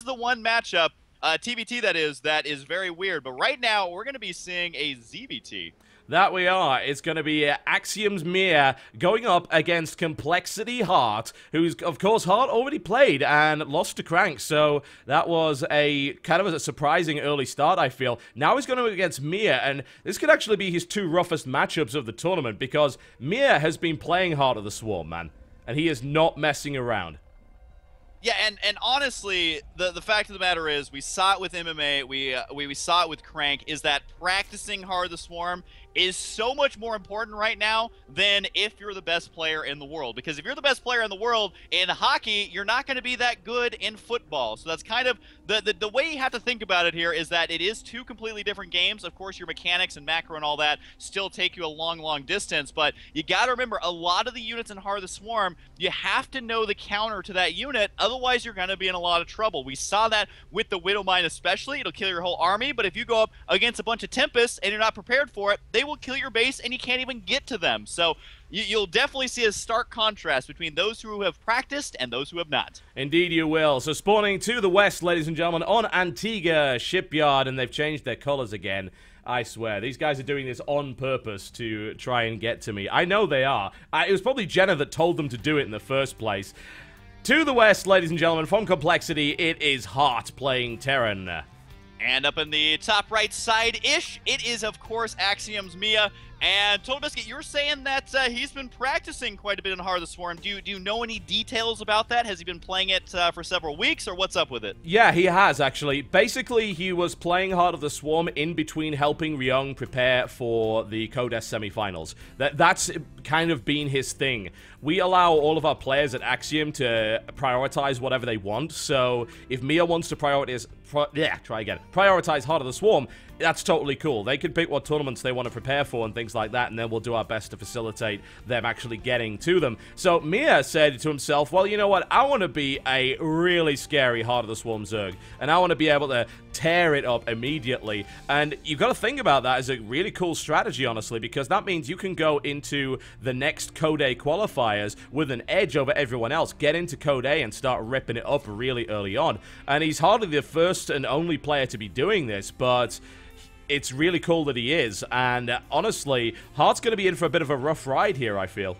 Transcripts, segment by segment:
the one matchup, TBT that is very weird. But right now, we're going to be seeing a ZBT. That we are. It's going to be Ax.Miya going up against coL.Heart, who's, of course, Heart already played and lost to Crank, so that was a kind of a surprising early start, I feel. Now he's going to go against Miya, and this could actually be his two roughest matchups of the tournament, because Miya has been playing Heart of the Swarm, man, and he is not messing around. Yeah, and honestly, the fact of the matter is, we saw it with MMA, we saw it with Crank, is that practicing Heart of the Swarm is so much more important right now than if you're the best player in the world. Because if you're the best player in the world in hockey, you're not going to be that good in football. So that's kind of the way you have to think about it here, is that it is two completely different games. Of course, your mechanics and macro and all that still take you a long distance, but you got to remember, a lot of the units in Heart of the Swarm, you have to know the counter to that unit, otherwise you're going to be in a lot of trouble. We saw that with the Widowmine especially. It'll kill your whole army, but if you go up against a bunch of Tempests and you're not prepared for it, they will kill your base and you can't even get to them. So you'll definitely see a stark contrast between those who have practiced and those who have not. Indeed you will. So spawning to the west, ladies and gentlemen, on Antigua Shipyard, and they've changed their colors again. I swear, these guys are doing this on purpose to try and get to me. I know they are. It was probably Jenna that told them to do it in the first place. To the west, ladies and gentlemen, from coL.Heart, it is Heart playing Terran. And up in the top right side-ish, it is, of course, Axiom.Miya. And TotalBiscuit, you're saying that he's been practicing quite a bit in Heart of the Swarm. Do you know any details about that? Has he been playing it for several weeks, or what's up with it? Yeah, he has, actually. Basically, he was playing Heart of the Swarm in between helping Ryung prepare for the HotS semifinals. That's kind of been his thing. We allow all of our players at Axiom to prioritize whatever they want, so if Miya wants to prioritize Heart of the Swarm, that's totally cool. They can pick what tournaments they want to prepare for and things like that, and then we'll do our best to facilitate them actually getting to them. So Miya said to himself, well, you know what? I want to be a really scary Heart of the Swarm Zerg, and I want to be able to tear it up immediately. And you've got to think about that as a really cool strategy, honestly, because that means you can go into the next Code A qualifiers with an edge over everyone else, get into Code A and start ripping it up really early on. And he's hardly the first and only player to be doing this, but it's really cool that he is, and honestly, Heart's going to be in for a bit of a rough ride here, I feel.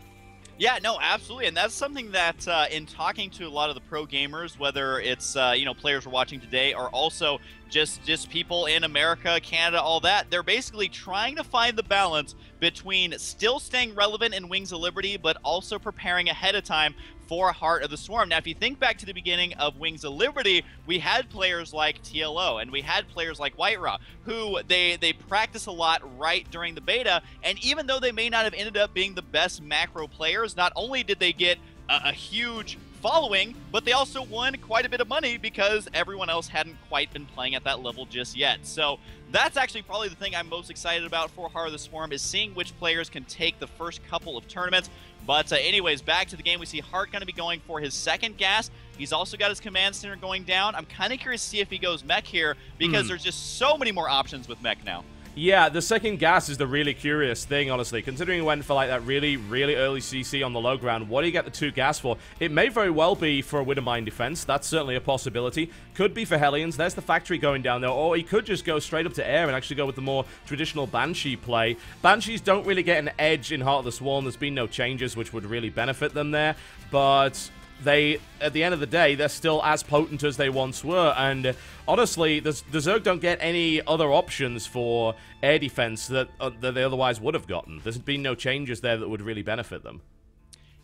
Yeah, no, absolutely, and that's something that in talking to a lot of the pro gamers, whether it's players we're watching today, or also just people in America, Canada, all that, they're basically trying to find the balance between still staying relevant in Wings of Liberty, but also preparing ahead of time for Heart of the Swarm. Now, if you think back to the beginning of Wings of Liberty, we had players like TLO, and we had players like White Raw, who they practice a lot right during the beta, and even though they may not have ended up being the best macro players, not only did they get a huge following, but they also won quite a bit of money because everyone else hadn't quite been playing at that level just yet. So that's actually probably the thing I'm most excited about for Heart of the Swarm, is seeing which players can take the first couple of tournaments. But anyways, back to the game, we see Heart going to be going for his second gas. He's also got his command center going down. I'm kind of curious to see if he goes mech here, because there's just so many more options with mech now. Yeah, the second gas is the really curious thing, honestly. Considering he went for like that really early CC on the low ground, what do you get the 2 gas for? It may very well be for a Widowmine defense. That's certainly a possibility. Could be for Hellions. There's the factory going down there. Or he could just go straight up to air and actually go with the more traditional Banshee play. Banshees don't really get an edge in Heart of the Swarm. There's been no changes which would really benefit them there. But they, at the end of the day, they're still as potent as they once were, and honestly, the Zerg don't get any other options for air defense that they otherwise would have gotten. There's been no changes there that would really benefit them.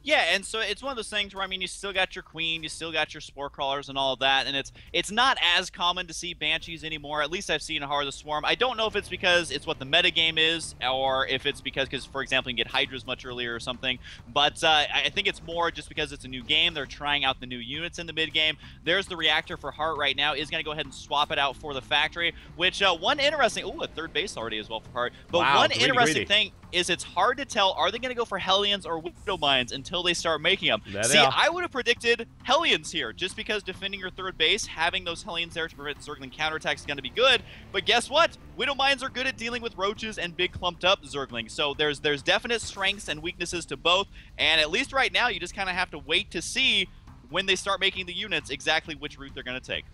Yeah, and so it's one of those things where, I mean, you still got your Queen, you still got your Spore Crawlers and all of that, and it's not as common to see Banshees anymore. At least I've seen a Heart of the Swarm. I don't know if it's because it's what the metagame is, or if it's because, for example, you can get Hydras much earlier or something, but I think it's more just because it's a new game. They're trying out the new units in the mid-game. There's the reactor for Heart right now. Is going to go ahead and swap it out for the factory, which one interesting... Ooh, a third base already as well for Heart. But wow, one interesting thing is it's hard to tell, are they going to go for Hellions or Widowmines until they start making them? See, I would have predicted Hellions here, just because defending your third base, having those Hellions there to prevent Zergling counterattacks is going to be good. But guess what? Widowmines are good at dealing with roaches and big clumped up Zerglings. So there's definite strengths and weaknesses to both. And at least right now, you just kind of have to wait to see when they start making the units exactly which route they're going to take.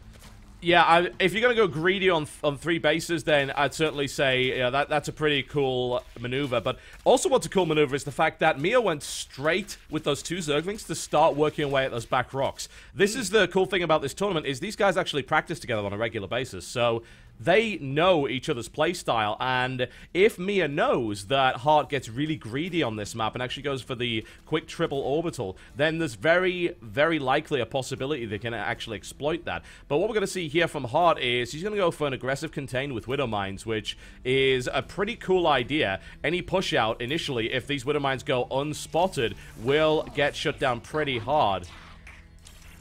Yeah, if you're going to go greedy on 3 bases, then I'd certainly say that's a pretty cool maneuver. But also what's a cool maneuver is the fact that Miya went straight with those 2 Zerglings to start working away at those back rocks. This is the cool thing about this tournament, is these guys actually practice together on a regular basis. So they know each other's playstyle, and if Miya knows that Heart gets really greedy on this map and actually goes for the quick triple orbital, then there's very, very likely a possibility they can actually exploit that. But what we're going to see here from Heart is he's going to go for an aggressive contain with Widow Mines, which is a pretty cool idea. Any push out initially, if these Widow Mines go unspotted, will get shut down pretty hard.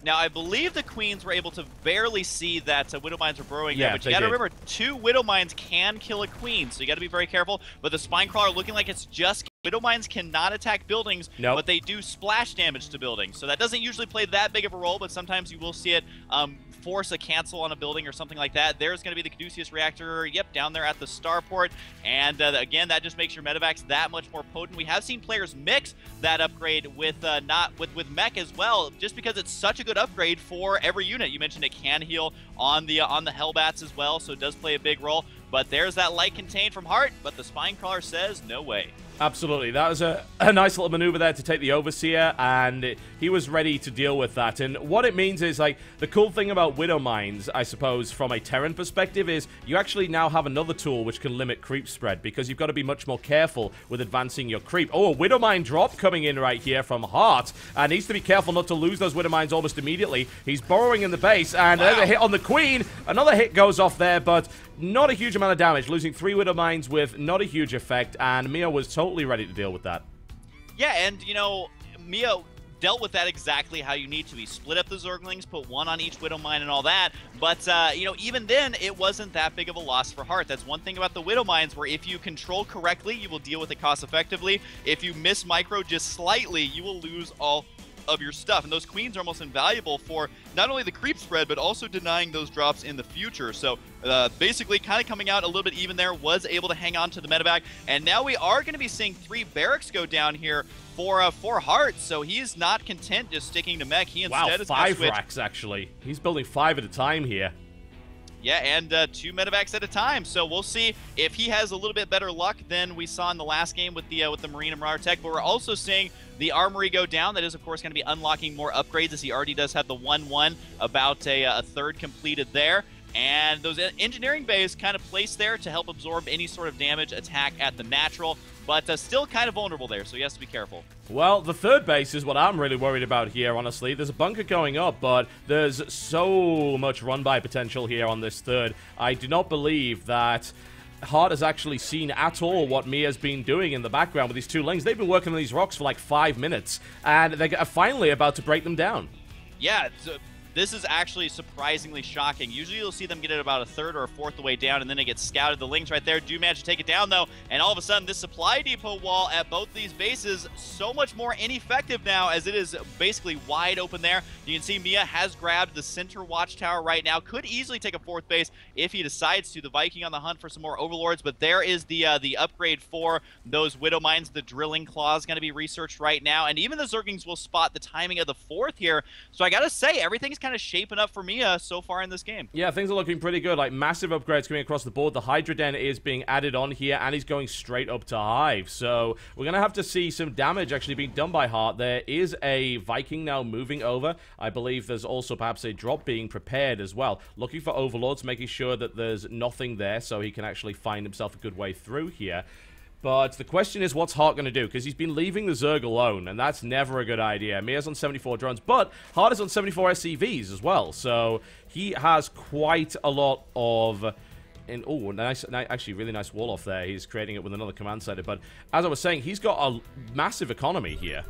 Now, I believe the Queens were able to barely see that Widow Mines were burrowing yeah, there, but you got to remember, 2 Widow Mines can kill a Queen, so you got to be very careful. But the Spine Crawler looking like it's just... Widow Mines cannot attack buildings, but they do splash damage to buildings. So that doesn't usually play that big of a role, but sometimes you will see it force a cancel on a building or something like that. There's going to be the Caduceus reactor, down there at the starport. And again, that just makes your medevacs that much more potent. We have seen players mix that upgrade with with mech as well, just because it's such a good upgrade for every unit. You mentioned it can heal on the Hellbats as well, so it does play a big role. But there's that light contain from Heart, but the Spine Crawler says no way. Absolutely. That was a nice little maneuver there to take the Overseer, and he was ready to deal with that. And what it means is, like, the cool thing about Widow Mines, I suppose, from a Terran perspective, is you actually now have another tool which can limit creep spread, because you've got to be much more careful with advancing your creep. Oh, a Widow Mine drop coming in right here from Heart, and needs to be careful not to lose those Widow Mines almost immediately. He's burrowing in the base, and there's a hit on the Queen. Another hit goes off there, but not a huge amount of damage, losing 3 Widow Mines with not a huge effect, and Miya was totally ready to deal with that. Yeah, and, you know, Miya dealt with that exactly how you need to. He split up the Zerglings, put 1 on each Widow Mine and all that, but, you know, even then, it wasn't that big of a loss for Heart. That's one thing about the Widow Mines, where if you control correctly, you will deal with it cost-effectively. If you miss micro just slightly, you will lose all of your stuff, and those Queens are almost invaluable for not only the creep spread, but also denying those drops in the future. So basically kind of coming out a little bit even there, was able to hang on to the medevac, and now we are going to be seeing 3 barracks go down here for Heart, so he's not content just sticking to mech. He instead is 5 racks actually. He's building 5 at a time here. Yeah, and 2 medevacs at a time. So we'll see if he has a little bit better luck than we saw in the last game with the Marine and Marauder tech. But we're also seeing the armory go down. That is, of course, going to be unlocking more upgrades, as he already does have the 1-1, about a third completed there. And those engineering bays kind of placed there to help absorb any sort of damage attack at the natural, but still kind of vulnerable there, so he has to be careful. Well, the third base is what I'm really worried about here, honestly. There's a bunker going up, but there's so much run-by potential here on this third. I do not believe that Heart has actually seen at all what Miya's been doing in the background with these 2 lings. They've been working on these rocks for like 5 minutes, and they're finally about to break them down. Yeah, this is actually surprisingly shocking. Usually you'll see them get it about a third or a fourth the way down, and then it gets scouted. The lings right there do manage to take it down, though, and all of a sudden this supply depot wall at both these bases so much more ineffective now, as it is basically wide open there. You can see Miya has grabbed the center watchtower right now. Could easily take a 4th base if he decides to. The Viking on the hunt for some more overlords, but there is the upgrade for those Widow Mines. The drilling claw is going to be researched right now, and even the Zerglings will spot the timing of the 4th here. So I gotta say, everything's kind of shaping up for Miya so far in this game. Yeah, things are looking pretty good. Like, massive upgrades coming across the board. The Hydra Den is being added on here, and he's going straight up to Hive. So we're going to have to see some damage actually being done by Heart. There is a Viking now moving over. I believe there's also perhaps a drop being prepared as well. Looking for overlords, making sure that there's nothing there so he can actually find himself a good way through here. But the question is, what's Heart going to do? Because he's been leaving the Zerg alone, and that's never a good idea. Miya's on 74 drones, but Heart is on 74 SCVs as well. So he has quite a lot of... oh, nice, actually, really nice wall off there. He's creating it with another command center. But as I was saying, he's got a massive economy here.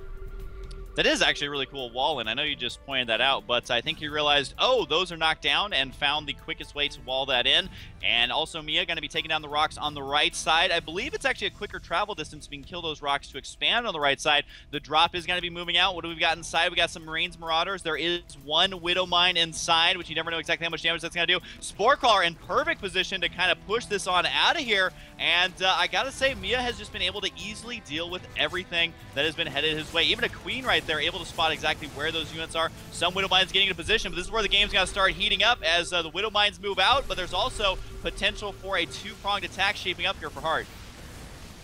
That is actually a really cool wall, and I know you just pointed that out, but I think you realized, oh, those are knocked down, and found the quickest way to wall that in. And also Miya going to be taking down the rocks on the right side. I believe it's actually a quicker travel distance. We can kill those rocks to expand on the right side. The drop is going to be moving out. What do we got inside? We got some Marines, Marauders. There is 1 Widow Mine inside, which you never know exactly how much damage that's going to do. Spore Crawler in perfect position to kind of push this on out of here. And I got to say, Miya has just been able to easily deal with everything that has been headed his way. Even a Queen right they're able to spot exactly where those units are. Some Widow Mines getting into position, but this is where the game's going to start heating up as the Widow Mines move out, but there's also potential for a two-pronged attack shaping up here for Heart.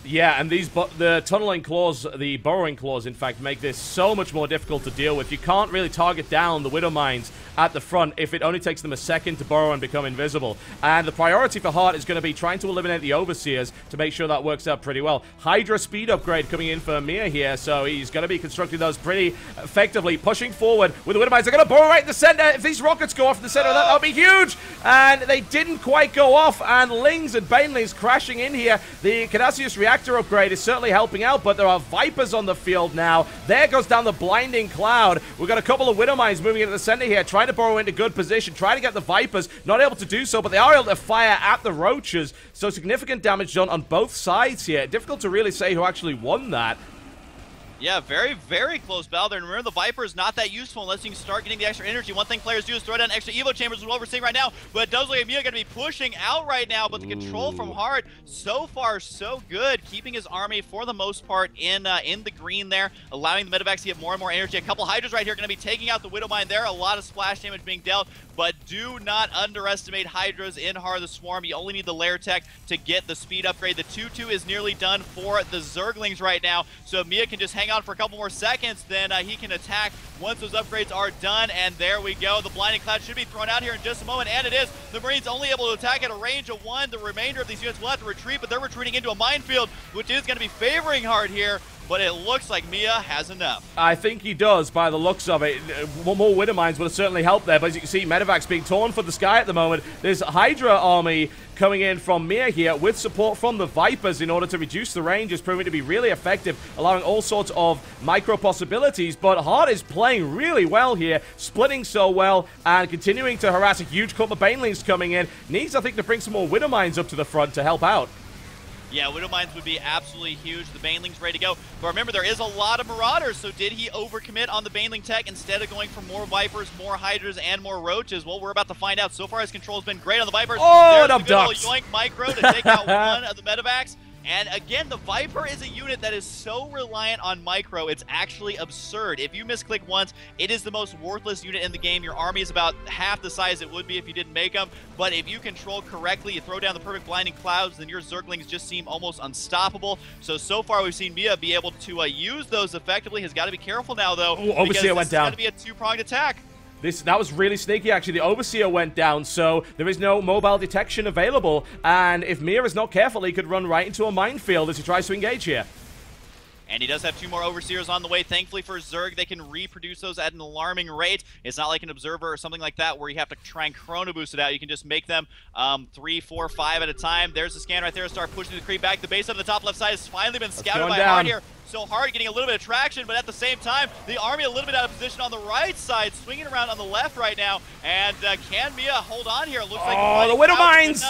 Yeah, and the tunneling claws, the burrowing claws, in fact, make this so much more difficult to deal with. You can't really target down the Widow Mines at the front if it only takes them a second to burrow and become invisible. And the priority for Heart is going to be trying to eliminate the Overseers to make sure that works out pretty well. Hydra speed upgrade coming in for Ax.Miya here, so he's going to be constructing those pretty effectively, pushing forward with the Widow Mines. They're going to burrow right in the center. If these rockets go off in the center, that would be huge. And they didn't quite go off, and Lings and Banelings crashing in here. The Caduceus reactor upgrade is certainly helping out, but there are Vipers on the field now. There goes down the blinding cloud. We've got a couple of Widow Mines moving into the center here, trying to burrow into good position, trying to get the Vipers, not able to do so, but they are able to fire at the Roaches, so significant damage done on both sides here. Difficult to really say who actually won that. Yeah, very, very close battle there. And remember, the Viper is not that useful unless you can start getting the extra energy. One thing players do is throw down extra Evo chambers, is what we're seeing right now. But it does look like Ax.Miya going to be pushing out right now. But the control from Heart, so far, so good. Keeping his army, for the most part, in the green there. Allowing the medevacs to get more and more energy. A couple Hydras right here going to be taking out the Widow Mine there. A lot of splash damage being dealt. But do not underestimate Hydras in Heart of the Swarm. You only need the Lair Tech to get the speed upgrade. The 2-2 is nearly done for the Zerglings right now. So Ax.Miya can just hang on for a couple more seconds, then he can attack once those upgrades are done, and there we go. The blinding cloud should be thrown out here in just a moment, and it is. The Marines only able to attack at a range of 1. The remainder of these units will have to retreat, but they're retreating into a minefield, which is going to be favoring Heart here. But it looks like Ax.Miya has enough. I think he does, by the looks of it. More Widow Mines would have certainly helped there, but as you can see, medevacs being torn from the sky at the moment. There's Hydra army coming in from Ax.Miya here with support from the Vipers in order to reduce the range, is proving to be really effective, allowing all sorts of micro possibilities. But Heart is playing really well here, splitting so well, and continuing to harass a huge couple of Banelings coming in. Needs, I think, to bring some more Widow Mines up to the front to help out. Yeah, Widow Mines would be absolutely huge. The Baneling's ready to go. But remember, there is a lot of Marauders, so did he overcommit on the Baneling tech instead of going for more Vipers, more Hydras, and more Roaches? Well, we're about to find out. So far, his control has been great on the Vipers. Oh, there's a good old yoink micro to take out one of the medevacs. And again, the Viper is a unit that is so reliant on micro, it's actually absurd. If you misclick once, it is the most worthless unit in the game. Your army is about half the size it would be if you didn't make them. But if you control correctly, you throw down the perfect blinding clouds, then your Zerglings just seem almost unstoppable. So far we've seen Ax.Miya be able to use those effectively. Has got to be careful now, though. Ooh, Overseer went down. It's going to be a two-pronged attack. That was really sneaky, actually. The Overseer went down, so there is no mobile detection available. And if Ax.Miya is not careful, he could run right into a minefield as he tries to engage here. And he does have 2 more Overseers on the way. Thankfully for Zerg, they can reproduce those at an alarming rate. It's not like an Observer or something like that where you have to try and chrono boost it out. You can just make them 3, 4, 5 at a time. There's the scan right there to start pushing the creep back. The base on the top left side has finally been scouted by Heart here. So Heart getting a little bit of traction, but at the same time, the army a little bit out of position on the right side, swinging around on the left right now. And can Ax.Miya hold on here? It looks like the Widow Mines!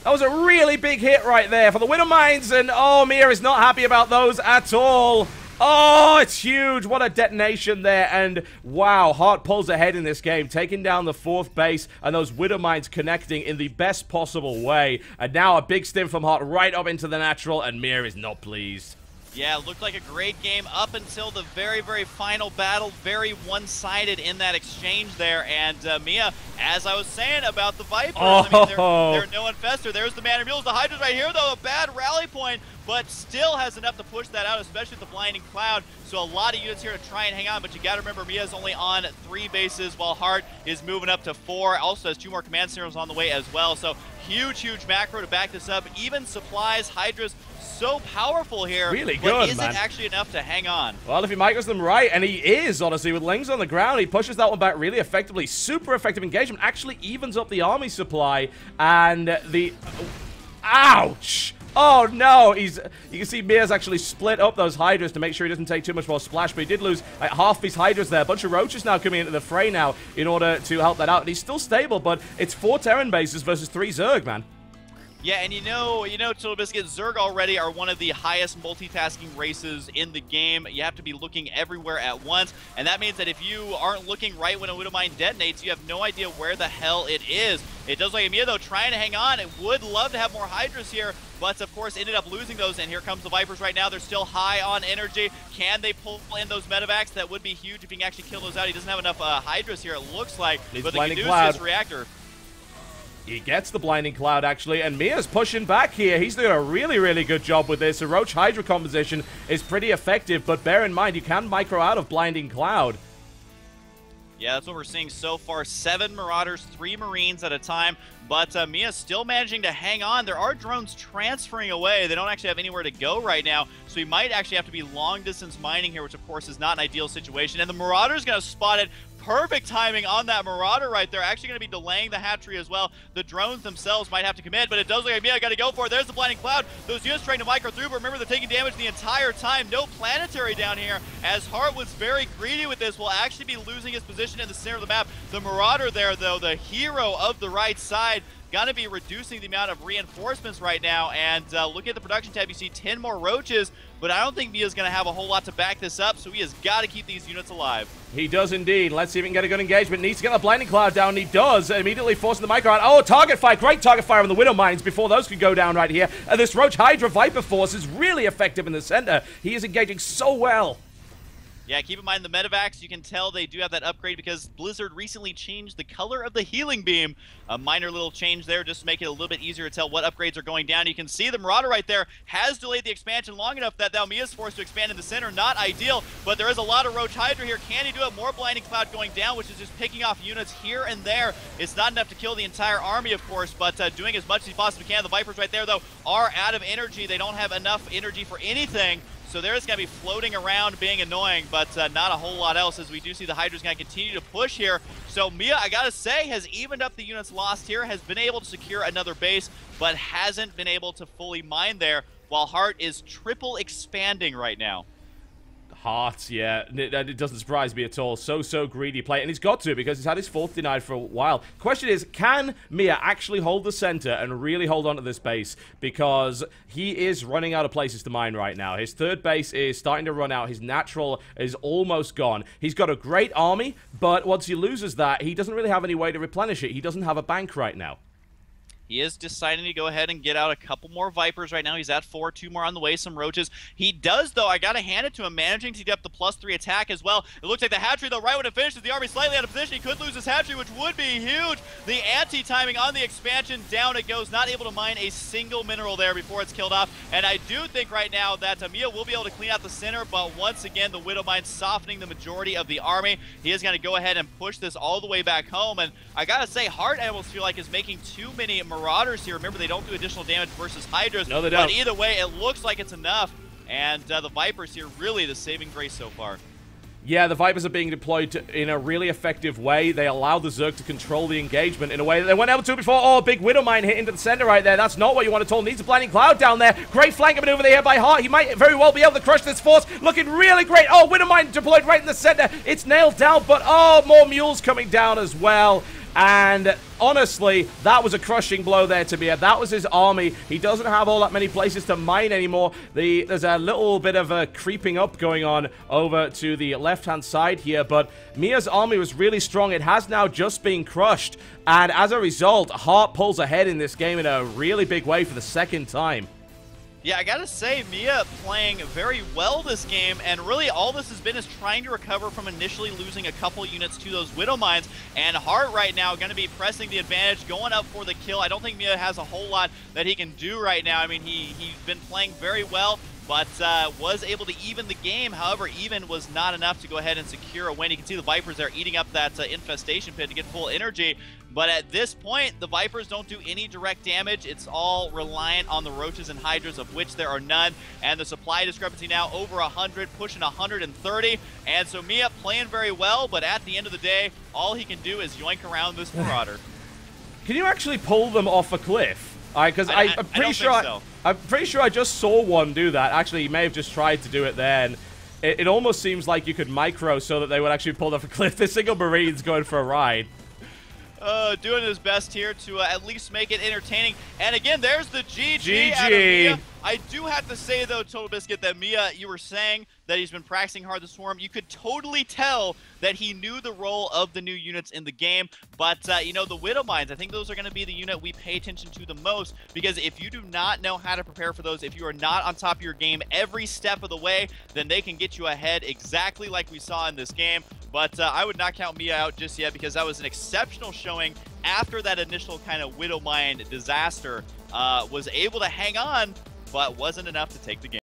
That was a really big hit right there for the Widow Mines, and Ax.Miya is not happy about those at all. Oh, it's huge. What a detonation there. And wow, Heart pulls ahead in this game, taking down the 4th base and those Widow Mines connecting in the best possible way. And now a big stim from Heart right up into the natural, and Ax.Miya is not pleased. Yeah, it looked like a great game up until the very, very final battle. Very one-sided in that exchange there. And Ax.Miya, as I was saying about the Vipers, I mean, they're no infestor. There's the Man and Mules. The Hydras right here, though, a bad rally point, but still has enough to push that out, especially with the blinding cloud. So a lot of units here to try and hang on, but you got to remember Ax.Miya is only on 3 bases while Heart is moving up to 4. Also has 2 more command centers on the way as well. So huge, huge macro to back this up. Even supplies, Hydras, so powerful here. Really good, but is it actually enough to hang on? Well, if he micros them right, and he is, honestly, with Lings on the ground, he pushes that one back really effectively. Super effective engagement. Actually evens up the army supply, and the... Ouch! Oh no, you can see Ax.Miya's actually split up those Hydras to make sure he doesn't take too much more splash, but he did lose like, half his Hydras there. A bunch of Roaches now coming into the fray now in order to help that out. And he's still stable, but it's 4 Terran bases versus 3 Zerg, man. Yeah, and you know, TotalBiscuit, Zerg already are one of the highest multitasking races in the game. You have to be looking everywhere at once, and that means that if you aren't looking right when a Widow Mine detonates, you have no idea where the hell it is. It does like Ax.Miya, though, trying to hang on. It would love to have more Hydras here, but of course ended up losing those, and here comes the Vipers right now. They're still high on energy. Can they pull in those medevacs? That would be huge if he can actually kill those out. He doesn't have enough Hydras here, it looks like, but the Caduceus reactor. He gets the Blinding Cloud, actually, and Mia's pushing back here. He's doing a really, really good job with this. The Roach Hydra composition is pretty effective, but bear in mind, you can micro out of Blinding Cloud. Yeah, that's what we're seeing so far. 7 Marauders, 3 Marines at a time, but Mia's still managing to hang on. There are drones transferring away. They don't actually have anywhere to go right now, so he might actually have to be long-distance mining here, which, of course, is not an ideal situation. And the Marauder's going to spot it. Perfect timing on that Marauder right there. Actually going to be delaying the hatchery as well. The drones themselves might have to commit, but it does look like Mia got to go for it. There's the Blinding Cloud. Those units trying to micro through, but remember, they're taking damage the entire time. No planetary down here, as Heart was very greedy with this. Will actually be losing his position in the center of the map. The Marauder there, though, the hero of the right side, going to be reducing the amount of reinforcements right now. And look at the production tab, you see 10 more Roaches, but I don't think Mia's going to have a whole lot to back this up, so he has got to keep these units alive. He does indeed. Let's see if he can get a good engagement. Needs to get the Blinding Cloud down. He does, immediately forcing the micro out. Oh, target fire. Great target fire on the Widow Mines before those could go down right here. And this Roach Hydra Viper Force is really effective in the center. He is engaging so well. Yeah, keep in mind the medevacs, you can tell they do have that upgrade because Blizzard recently changed the color of the healing beam. A minor little change there just to make it a little bit easier to tell what upgrades are going down. You can see the Marauder right there has delayed the expansion long enough that now Mia's forced to expand in the center. Not ideal, but there is a lot of Roach Hydra here. Can he do it? More Blinding Cloud going down, which is just picking off units here and there. It's not enough to kill the entire army, of course, but doing as much as he possibly can. The Vipers right there, though, are out of energy. They don't have enough energy for anything. So they're just going to be floating around being annoying, but not a whole lot else, as we do see the Hydra's going to continue to push here. So Mia, I got to say, has evened up the units lost here, has been able to secure another base, but hasn't been able to fully mine there, while Heart is triple expanding right now. HotS, yeah, it doesn't surprise me at all. So greedy play, and he's got to, because he's had his 4th denied for a while. Question is, can Mia actually hold the center and really hold on to this base? Because he is running out of places to mine right now. His 3rd base is starting to run out. His natural is almost gone. He's got a great army, but once he loses that, he doesn't really have any way to replenish it. He doesn't have a bank right now. He is deciding to go ahead and get out a couple more Vipers right now. He's at 4, 2 more on the way, some Roaches. He does, though, I got to hand it to him, managing to get up the +3 attack as well. It looks like the hatchery, though, right when it finishes, the army slightly out of position. He could lose his hatchery, which would be huge. The anti-timing on the expansion, down it goes. Not able to mine a single mineral there before it's killed off. And I do think right now that Mia will be able to clean out the center, but once again, the Widow Mine softening the majority of the army. He is going to go ahead and push this all the way back home. And I got to say, Heart, I almost feel like, is making too many Marauders here. Remember, they don't do additional damage versus Hydras. No, they don't. But either way, it looks like it's enough. And the Vipers here, really the saving grace so far. Yeah, the Vipers are being deployed in a really effective way. They allow the Zerg to control the engagement in a way that they weren't able to before. Oh, big Widow Mine hit into the center right there. That's not what you want at all. Needs a Blinding Cloud down there. Great flanking maneuver there by Heart. He might very well be able to crush this force. Looking really great. Oh, Widow Mine deployed right in the center. It's nailed down, but oh, more mules coming down as well. And honestly, that was a crushing blow there to Mia. That was his army. He doesn't have all that many places to mine anymore. There's a little bit of a creeping up going on over to the left-hand side here, but Mia's army was really strong. It has now just been crushed, and as a result, Heart pulls ahead in this game in a really big way for the 2nd time. Yeah, I gotta say, Mia playing very well this game, and really all this has been is trying to recover from initially losing a couple units to those Widow Mines, and Heart right now going to be pressing the advantage, going up for the kill. I don't think Mia has a whole lot that he can do right now. I mean, he's been playing very well, but was able to even the game. However, even was not enough to go ahead and secure a win. You can see the Vipers there eating up that infestation pit to get full energy. But at this point, the Vipers don't do any direct damage. It's all reliant on the Roaches and Hydras, of which there are none. And the supply discrepancy now over 100, pushing 130. And so Mia playing very well, but at the end of the day, all he can do is yoink around this Marauder. Can you actually pull them off a cliff? Because I'm pretty sure I'm pretty sure I just saw one do that. Actually, he may have just tried to do it then. It almost seems like you could micro so that they would actually pull off a cliff. This single Marine's going for a ride. Doing his best here to at least make it entertaining. And again, there's the GG. GG. Out of Miya. I do have to say, though, TotalBiscuit, that Miya, you were saying that he's been practicing hard this Swarm. You could totally tell that he knew the role of the new units in the game. But, you know, the Widow Mines, I think those are going to be the unit we pay attention to the most. Because if you do not know how to prepare for those, if you are not on top of your game every step of the way, then they can get you ahead exactly like we saw in this game. But I would not count Miya out just yet because that was an exceptional showing after that initial kind of Widow Mine disaster. Was able to hang on, but wasn't enough to take the game.